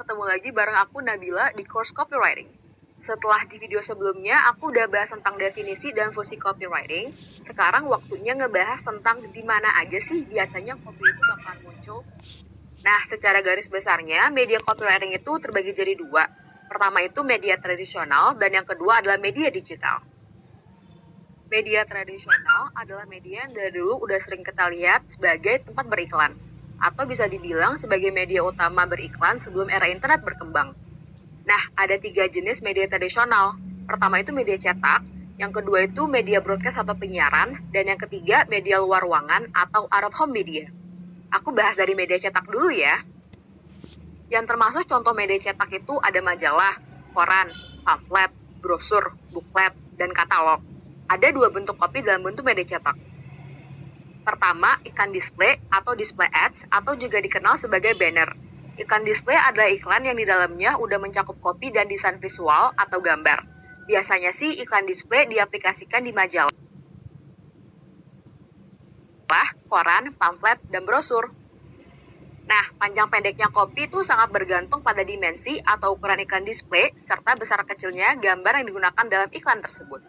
ketemu lagi bareng aku Nabila di course copywriting. Setelah di video sebelumnya, aku udah bahas tentang definisi dan fungsi copywriting. Sekarang waktunya ngebahas tentang di mana aja sih biasanya copy itu bakalan muncul. Nah, secara garis besarnya, media copywriting itu terbagi jadi dua. Pertama itu media tradisional, dan yang kedua adalah media digital. Media tradisional adalah media yang dari dulu udah sering kita lihat sebagai tempat beriklan, atau bisa dibilang sebagai media utama beriklan sebelum era internet berkembang. Nah, ada 3 jenis media tradisional. Pertama itu media cetak, yang kedua itu media broadcast atau penyiaran, dan yang ketiga media luar ruangan atau out of home media. Aku bahas dari media cetak dulu ya. Yang termasuk contoh media cetak itu ada majalah, koran, pamflet, brosur, buklet, dan katalog. Ada 2 bentuk copy dalam bentuk media cetak. Pertama, iklan display atau display ads atau juga dikenal sebagai banner. Iklan display adalah iklan yang di dalamnya udah mencakup copy dan desain visual atau gambar. Biasanya sih iklan display diaplikasikan di majalah, koran, pamflet, dan brosur. Nah, panjang pendeknya copy itu sangat bergantung pada dimensi atau ukuran iklan display serta besar kecilnya gambar yang digunakan dalam iklan tersebut.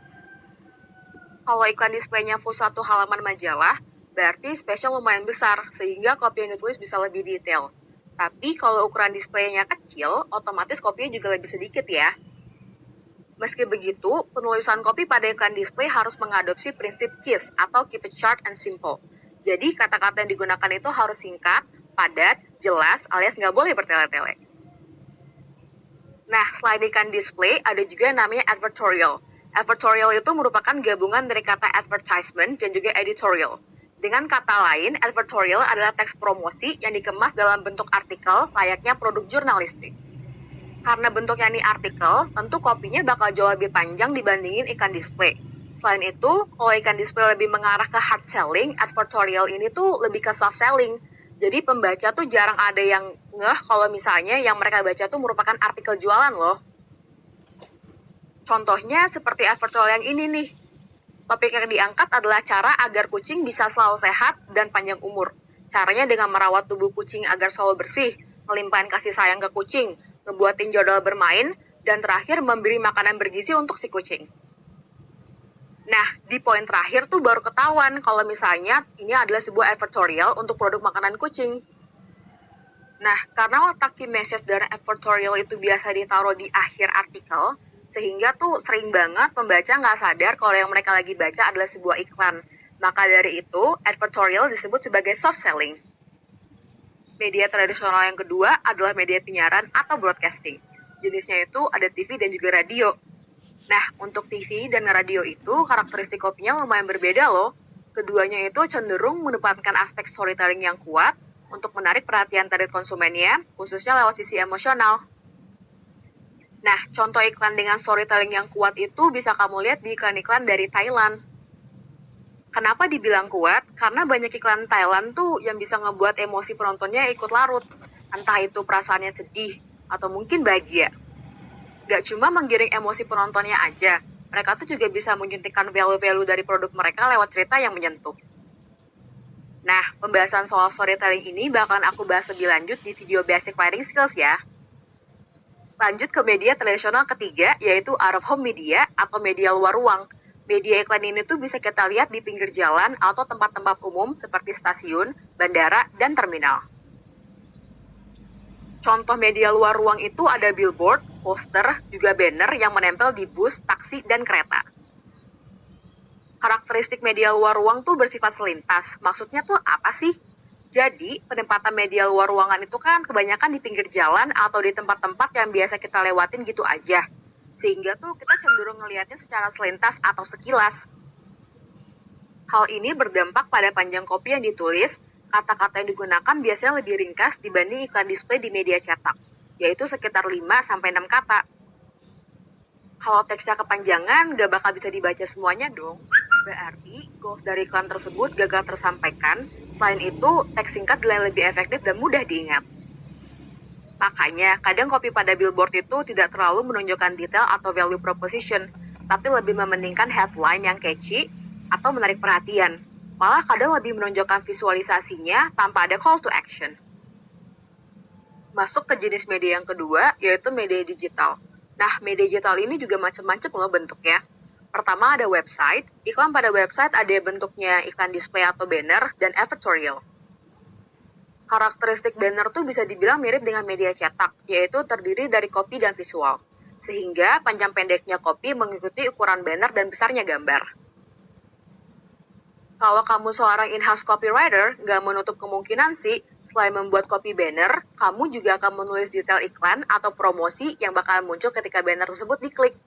Kalau iklan displaynya full satu halaman majalah, berarti space-nya lumayan besar sehingga copy yang ditulis bisa lebih detail. Tapi kalau ukuran displaynya kecil, otomatis kopinya juga lebih sedikit ya. Meski begitu, penulisan copy pada iklan display harus mengadopsi prinsip KISS atau Keep It Short and Simple. Jadi kata-kata yang digunakan itu harus singkat, padat, jelas, alias nggak boleh bertele-tele. Nah, selain iklan display, ada juga yang namanya advertorial. Advertorial itu merupakan gabungan dari kata advertisement dan juga editorial. Dengan kata lain, advertorial adalah teks promosi yang dikemas dalam bentuk artikel layaknya produk jurnalistik. Karena bentuknya ini artikel, tentu kopinya bakal jauh lebih panjang dibandingin iklan display. Selain itu, kalau iklan display lebih mengarah ke hard selling, advertorial ini tuh lebih ke soft selling. Jadi pembaca tuh jarang ada yang ngeh kalau misalnya yang mereka baca tuh merupakan artikel jualan loh. Contohnya seperti advertorial yang ini nih. Topik yang diangkat adalah cara agar kucing bisa selalu sehat dan panjang umur. Caranya dengan merawat tubuh kucing agar selalu bersih, melimpahkan kasih sayang ke kucing, ngebuatin jadwal bermain, dan terakhir memberi makanan bergizi untuk si kucing. Nah, di poin terakhir tuh baru ketahuan kalau misalnya ini adalah sebuah advertorial untuk produk makanan kucing. Nah, karena letak key message dari advertorial itu biasa ditaruh di akhir artikel, sehingga tuh sering banget pembaca nggak sadar kalau yang mereka lagi baca adalah sebuah iklan. Maka dari itu, advertorial disebut sebagai soft selling. Media tradisional yang kedua adalah media penyiaran atau broadcasting. Jenisnya itu ada TV dan juga radio. Nah, untuk TV dan radio itu karakteristik kopinya lumayan berbeda loh. Keduanya itu cenderung menempatkan aspek storytelling yang kuat untuk menarik perhatian target konsumennya, khususnya lewat sisi emosional. Nah, contoh iklan dengan storytelling yang kuat itu bisa kamu lihat di iklan-iklan dari Thailand. Kenapa dibilang kuat? Karena banyak iklan Thailand tuh yang bisa ngebuat emosi penontonnya ikut larut. Entah itu perasaannya sedih, atau mungkin bahagia. Gak cuma menggiring emosi penontonnya aja, mereka tuh juga bisa menyuntikkan value-value dari produk mereka lewat cerita yang menyentuh. Nah, pembahasan soal storytelling ini bakalan aku bahas lebih lanjut di video Basic Writing Skills ya. Lanjut ke media tradisional ketiga, yaitu out of home media atau media luar ruang. Media iklan ini tuh bisa kita lihat di pinggir jalan atau tempat-tempat umum seperti stasiun, bandara, dan terminal. Contoh media luar ruang itu ada billboard, poster, juga banner yang menempel di bus, taksi, dan kereta. Karakteristik media luar ruang tuh bersifat selintas. Maksudnya tuh apa sih? Jadi, penempatan media luar ruangan itu kan kebanyakan di pinggir jalan atau di tempat-tempat yang biasa kita lewatin gitu aja. Sehingga tuh kita cenderung ngelihatnya secara selintas atau sekilas. Hal ini berdampak pada panjang copy yang ditulis, kata-kata yang digunakan biasanya lebih ringkas dibanding iklan display di media cetak, yaitu sekitar 5-6 kata. Kalau teksnya kepanjangan, gak bakal bisa dibaca semuanya dong. Berarti, goals dari iklan tersebut gagal tersampaikan. Selain itu, teks singkat dinilai lebih efektif dan mudah diingat. Makanya, kadang copy pada billboard itu tidak terlalu menunjukkan detail atau value proposition, tapi lebih mementingkan headline yang catchy atau menarik perhatian. Malah kadang lebih menonjolkan visualisasinya tanpa ada call to action. Masuk ke jenis media yang kedua, yaitu media digital. Nah, media digital ini juga macam-macam loh bentuknya. Pertama ada website. Iklan pada website ada bentuknya iklan display atau banner dan advertorial. Karakteristik banner tuh bisa dibilang mirip dengan media cetak, yaitu terdiri dari copy dan visual. Sehingga panjang pendeknya copy mengikuti ukuran banner dan besarnya gambar. Kalau kamu seorang in-house copywriter, nggak menutup kemungkinan sih, selain membuat copy banner, kamu juga akan menulis detail iklan atau promosi yang bakal muncul ketika banner tersebut diklik.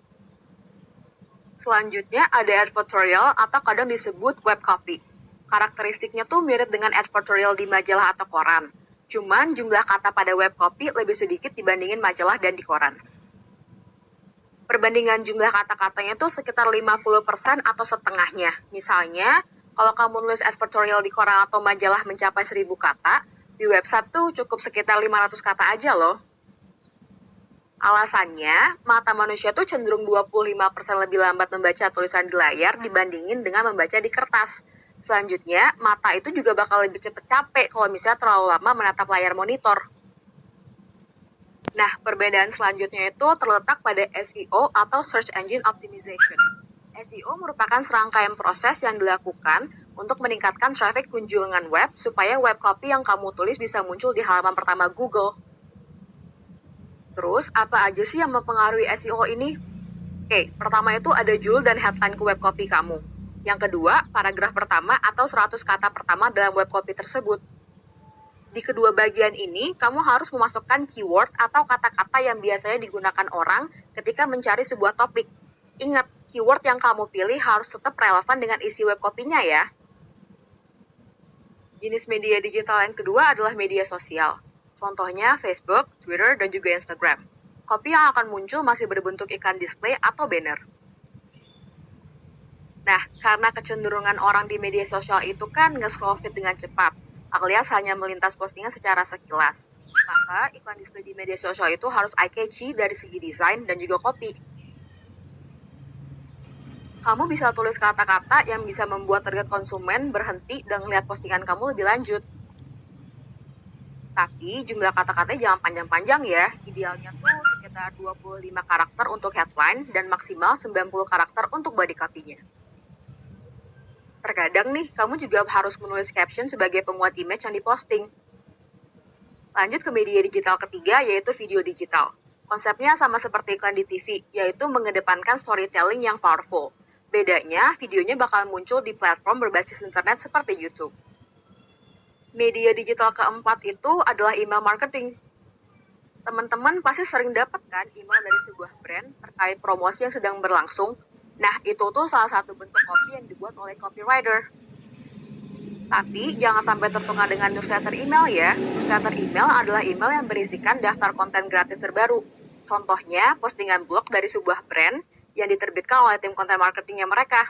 Selanjutnya ada advertorial atau kadang disebut web copy. Karakteristiknya tuh mirip dengan advertorial di majalah atau koran. Cuman jumlah kata pada web copy lebih sedikit dibandingin majalah dan di koran. Perbandingan jumlah kata-katanya tuh sekitar 50% atau setengahnya. Misalnya, kalau kamu nulis advertorial di koran atau majalah mencapai 1000 kata, di website tuh cukup sekitar 500 kata aja loh. Alasannya, mata manusia tuh cenderung 25% lebih lambat membaca tulisan di layar dibandingin dengan membaca di kertas. Selanjutnya, mata itu juga bakal lebih cepat capek kalau misalnya terlalu lama menatap layar monitor. Nah, perbedaan selanjutnya itu terletak pada SEO atau Search Engine Optimization. SEO merupakan serangkaian proses yang dilakukan untuk meningkatkan traffic kunjungan web supaya web copy yang kamu tulis bisa muncul di halaman pertama Google. Terus, apa aja sih yang mempengaruhi SEO ini? Oke, pertama itu ada judul dan headline ke web copy kamu. Yang kedua, paragraf pertama atau 100 kata pertama dalam web copy tersebut. Di kedua bagian ini, kamu harus memasukkan keyword atau kata-kata yang biasanya digunakan orang ketika mencari sebuah topik. Ingat, keyword yang kamu pilih harus tetap relevan dengan isi web copy-nya ya. Jenis media digital yang kedua adalah media sosial. Contohnya Facebook, Twitter, dan juga Instagram. Copy yang akan muncul masih berbentuk iklan display atau banner. Nah, karena kecenderungan orang di media sosial itu kan nge-scroll feed dengan cepat, alias hanya melintas postingan secara sekilas. Maka, iklan display di media sosial itu harus eye-catchy dari segi desain dan juga copy. Kamu bisa tulis kata-kata yang bisa membuat target konsumen berhenti dan melihat postingan kamu lebih lanjut. Tapi jumlah kata-katanya jangan panjang-panjang ya. Idealnya tuh sekitar 25 karakter untuk headline dan maksimal 90 karakter untuk body copy-nya. Terkadang nih, kamu juga harus menulis caption sebagai penguat image yang diposting. Lanjut ke media digital ketiga, yaitu video digital. Konsepnya sama seperti iklan di TV, yaitu mengedepankan storytelling yang powerful. Bedanya, videonya bakal muncul di platform berbasis internet seperti YouTube. Media digital keempat itu adalah email marketing. Teman-teman pasti sering dapat kan email dari sebuah brand terkait promosi yang sedang berlangsung. Nah, itu tuh salah satu bentuk copy yang dibuat oleh copywriter. Tapi, jangan sampai tertukar dengan newsletter email ya. Newsletter email adalah email yang berisikan daftar konten gratis terbaru. Contohnya, postingan blog dari sebuah brand yang diterbitkan oleh tim konten marketingnya mereka.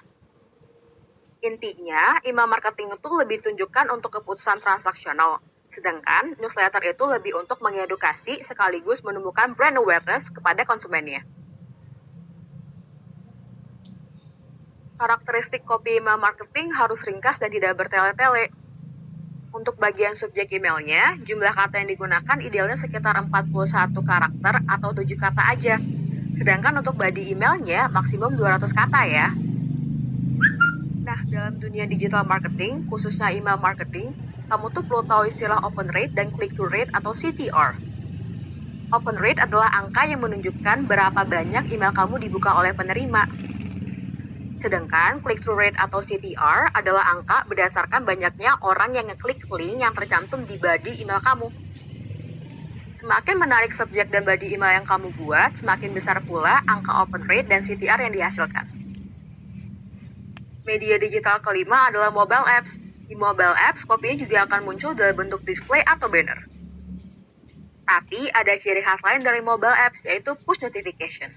Intinya, email marketing itu lebih ditunjukkan untuk keputusan transaksional. Sedangkan, newsletter itu lebih untuk mengedukasi sekaligus menumbuhkan brand awareness kepada konsumennya. Karakteristik copy email marketing harus ringkas dan tidak bertele-tele. Untuk bagian subjek emailnya, jumlah kata yang digunakan idealnya sekitar 41 karakter atau 7 kata aja. Sedangkan untuk body emailnya maksimum 200 kata ya. Nah, dalam dunia digital marketing, khususnya email marketing, kamu tuh perlu tahu istilah open rate dan click-through rate atau CTR. Open rate adalah angka yang menunjukkan berapa banyak email kamu dibuka oleh penerima. Sedangkan click-through rate atau CTR adalah angka berdasarkan banyaknya orang yang ngeklik link yang tercantum di body email kamu. Semakin menarik subjek dan body email yang kamu buat, semakin besar pula angka open rate dan CTR yang dihasilkan. Media digital kelima adalah mobile apps. Di mobile apps, copy-nya juga akan muncul dalam bentuk display atau banner. Tapi ada ciri khas lain dari mobile apps, yaitu push notification.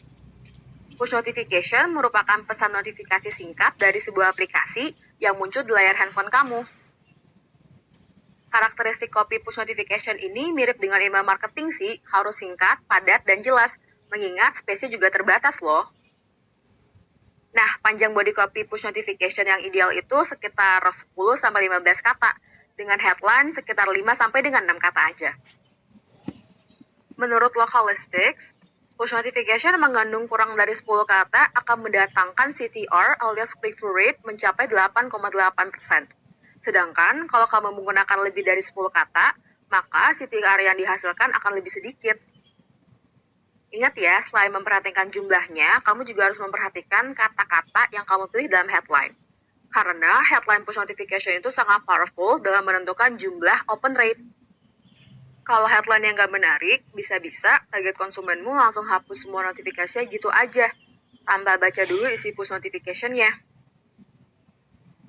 Push notification merupakan pesan notifikasi singkat dari sebuah aplikasi yang muncul di layar handphone kamu. Karakteristik copy push notification ini mirip dengan email marketing sih, harus singkat, padat, dan jelas, mengingat space-nya juga terbatas loh. Nah, panjang body copy push notification yang ideal itu sekitar 10-15 kata, dengan headline sekitar 5-6 kata aja. Menurut Localistics, push notification mengandung kurang dari 10 kata akan mendatangkan CTR alias click-through rate mencapai 8,8%. Sedangkan kalau kamu menggunakan lebih dari 10 kata, maka CTR yang dihasilkan akan lebih sedikit. Ingat ya, selain memperhatikan jumlahnya, kamu juga harus memperhatikan kata-kata yang kamu pilih dalam headline. Karena headline push notification itu sangat powerful dalam menentukan jumlah open rate. Kalau headline yang gak menarik, bisa-bisa target konsumenmu langsung hapus semua notifikasinya gitu aja, tanpa baca dulu isi push notification-nya.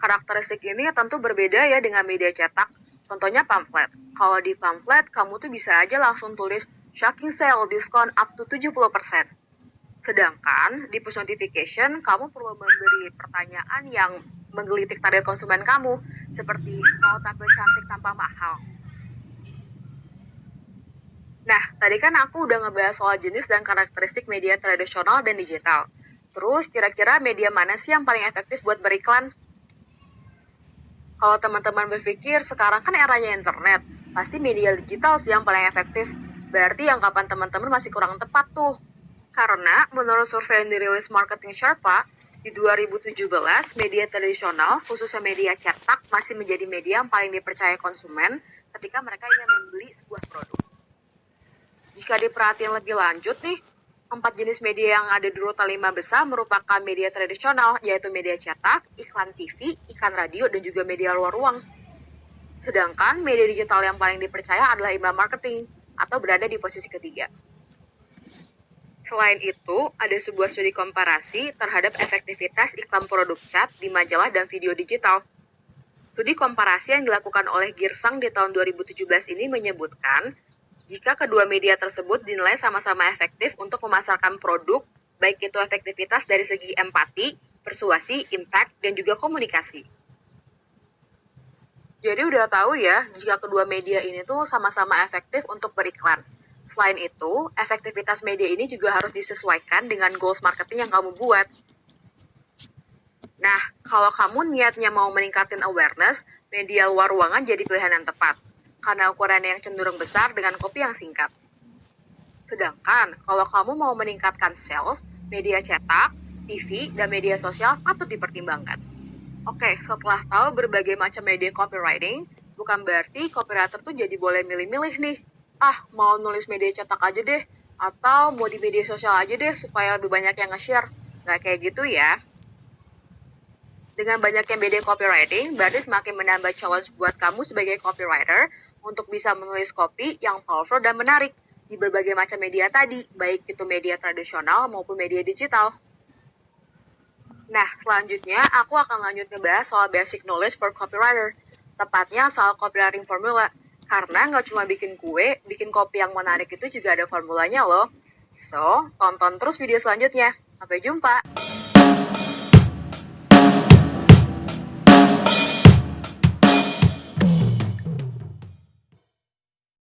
Karakteristik ini tentu berbeda ya dengan media cetak. Contohnya pamflet. Kalau di pamflet, kamu tuh bisa aja langsung tulis shocking sale diskon up to 70%. Sedangkan di push notification, kamu perlu memberi pertanyaan yang menggelitik target konsumen kamu, seperti mau tampil cantik tanpa mahal. Nah, tadi kan aku udah ngebahas soal jenis dan karakteristik media tradisional dan digital. Terus, kira-kira media mana sih yang paling efektif buat beriklan? Kalau teman-teman berpikir sekarang kan eranya internet, pasti media digital sih yang paling efektif. Berarti yang kapan teman-teman masih kurang tepat tuh. Karena menurut survei yang dirilis Marketing Sherpa, di 2017, media tradisional, khususnya media cetak, masih menjadi media yang paling dipercaya konsumen ketika mereka ingin membeli sebuah produk. Jika diperhatiin lebih lanjut nih, 4 jenis media yang ada di urutan 5 besar merupakan media tradisional, yaitu media cetak, iklan TV, iklan radio, dan juga media luar ruang. Sedangkan media digital yang paling dipercaya adalah email marketing, atau berada di posisi ketiga. Selain itu, ada sebuah studi komparasi terhadap efektivitas iklan produk cat di majalah dan video digital. Studi komparasi yang dilakukan oleh Gearsang di tahun 2017 ini menyebutkan, jika kedua media tersebut dinilai sama-sama efektif untuk memasarkan produk, baik itu efektivitas dari segi empati, persuasi, impact, dan juga komunikasi. Jadi udah tahu ya, jika kedua media ini tuh sama-sama efektif untuk beriklan. Selain itu, efektivitas media ini juga harus disesuaikan dengan goals marketing yang kamu buat. Nah, kalau kamu niatnya mau meningkatin awareness, media luar ruangan jadi pilihan yang tepat. Karena ukurannya yang cenderung besar dengan copy yang singkat. Sedangkan, kalau kamu mau meningkatkan sales, media cetak, TV, dan media sosial patut dipertimbangkan. Oke, setelah tahu berbagai macam media copywriting, bukan berarti copywriter tuh jadi boleh milih-milih nih. Mau nulis media cetak aja deh, atau mau di media sosial aja deh supaya lebih banyak yang nge-share. Nggak kayak gitu ya. Dengan banyaknya media copywriting, berarti semakin menambah challenge buat kamu sebagai copywriter untuk bisa menulis copy yang powerful dan menarik di berbagai macam media tadi, baik itu media tradisional maupun media digital. Nah, selanjutnya aku akan lanjut ngebahas soal basic knowledge for copywriter, tepatnya soal copywriting formula. Karena nggak cuma bikin kue, bikin copy yang menarik itu juga ada formulanya loh. So, tonton terus video selanjutnya. Sampai jumpa!